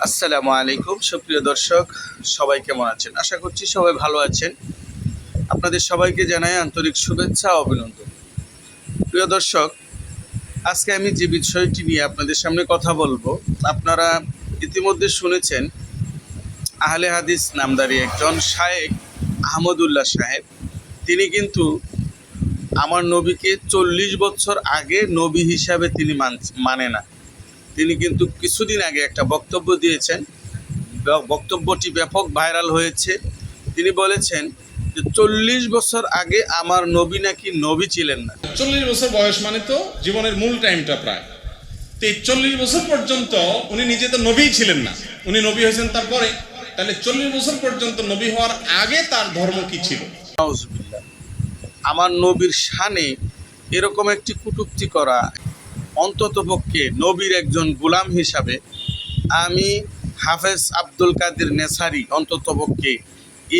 আসসালামু আলাইকুম সুপ্রিয় দর্শক, সবাই কেমন আছেন? আশা করছি সবাই ভালো আছেন। আপনাদের সবাইকে জানাই আন্তরিক শুভেচ্ছা ও অভিনন্দন। প্রিয় দর্শক, আজকে আমি যে বিষয়টি নিয়ে আপনাদের সামনে কথা বলবো, আপনারা ইতিমধ্যে শুনেছেন আহলে হাদিস নামধারী একজন শায়েখ আহমদুল্লাহ সাহেব, তিনি কিন্তু আমার নবীকে 40 বছর আগে নবী হিসাবে তিনি মানে না। তিনি কিন্তু কিছুদিন আগে একটা বক্তব্য দিয়েছেন, বক্তব্যটি ব্যাপক ভাইরাল হয়েছে। তিনি বলেছেন যে 40 বছর আগে আমার নবী নাকি নবী ছিলেন না। 40 বছর বয়স মানে তো জীবনের মূল টাইমটা প্রায়। তো এই 40 বছর পর্যন্ত উনি নিজে তো নবী ছিলেন না, উনি নবী হয়েছেন তারপরে। তাহলে 40 বছর পর্যন্ত নবী হওয়ার আগে তার ধর্ম কি ছিল? নাউজুবিল্লাহ। আমার নবীর শানে এরকম একটি কটূক্তি করা, অন্ততপক্ষে নবীর একজন গোলাম হিসাবে আমি হাফেজ আব্দুল কাদের নেসারি অন্ততপক্ষে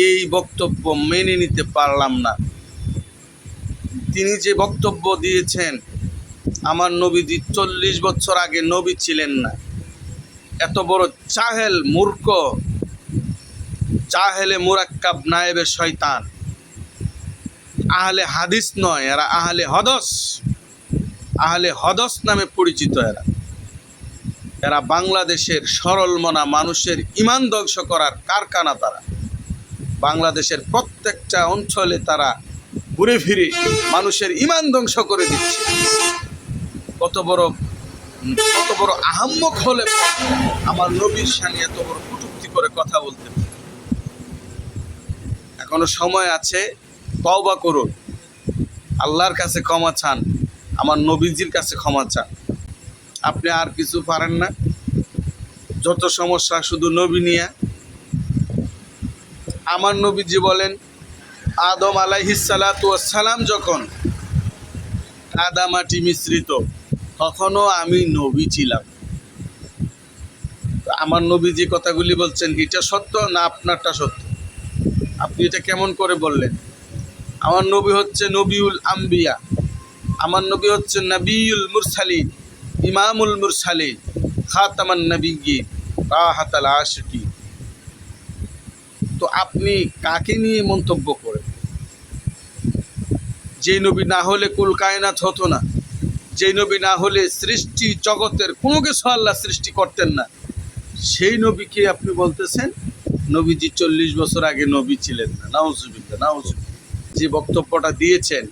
এই বক্তব্য মেনে নিতে পারলাম না। তিনি যে বক্তব্য দিয়েছেন আমার নবীজি 40 বছর আগে নবী ছিলেন না, এত বড় জাহেল মূর্খ, জাহেলে মুরাক্কাব নায়েবে শয়তান। আহলে হাদিস নয়, এরা আহলে হদস, আহলে হদস নামে পরিচিত। এরা বাংলাদেশের সরল মনা মানুষের ইমান ধ্বংস করার কারখানা। তারা বাংলাদেশের প্রত্যেকটা অঞ্চলে তারা ঘুরে ফিরে মানুষের ইমান ধ্বংস করে দিচ্ছে। কত বড় আহাম্মক হলে আমার নবীর শানে এত বড় কটূক্তি করে কথা বলতে। এখনো সময় আছে, তওবা করুন, আল্লাহর কাছে ক্ষমা চান, আমার নবীজির কাছে ক্ষমা চান। আপনি আর কিছু পারেন না, যত সমস্যা শুধু নবী নিয়ে। আমার নবীজি বলেন, আদম আলাইহিস সালাতু ওয়াস সালাম যখন কাদামাটি মিশ্রিত, তখনও আমি নবী ছিলাম। আমার নবী যে কথাগুলি বলছেন, এটা সত্য না আপনারটা সত্য? আপনি এটা কেমন করে বললেন? আমার নবী হচ্ছে নবিউল আম্বিয়া, আমার নবী হচ্ছে নবিউল মুরসালিন, ইমামুল মুরসালিন, খাতামান নবিয়্যিন, রাহাতাল আশিকিন। তো আপনি কাকে নিয়ে মন্তব্য করেন? যেই নবী না হলে কুল কায়নাত হতো না, যেই নবী না হলে সৃষ্টি জগতের কোনো কিছু আল্লাহ সৃষ্টি করতেন না, সেই নবীকে আপনি বলতেছেন নবীজি 40 বছর আগে নবী ছিলেন না। নাউজুবিল্লাহ, নাউজুবিল্লাহ। যে বক্তব্যটা দিয়েছেন,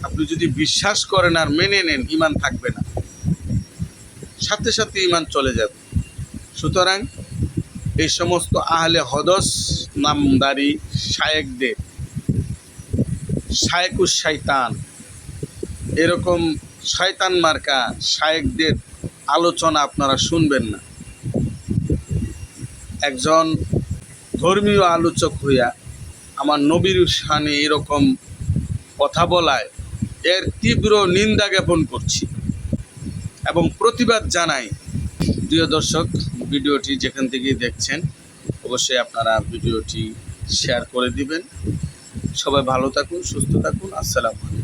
আপনি যদি বিশ্বাস করেন আর মেনে নেন, ঈমান থাকবে না, সাথে সাথে ঈমান চলে যাবে। সুতরাং এই সমস্ত আহলে হদস নামদারি শায়েকদের, শায়েকুস শয়তান, এরকম শয়তান মার্কা শায়েকদের আলোচনা আপনারা শুনবেন না। একজন ধর্মীয় আলোচক হইয়া আমার নবীর শানে এরকম কথা বলায় এর তীব্র নিন্দা জ্ঞাপন করছি এবং প্রতিবাদ জানাই। প্রিয় দর্শক, ভিডিওটি যেখান থেকে দেখছেন অবশ্যই আপনারা ভিডিওটি শেয়ার করে দিবেন। সবাই ভালো থাকুন, সুস্থ থাকুন। আসসালামু আলাইকুম।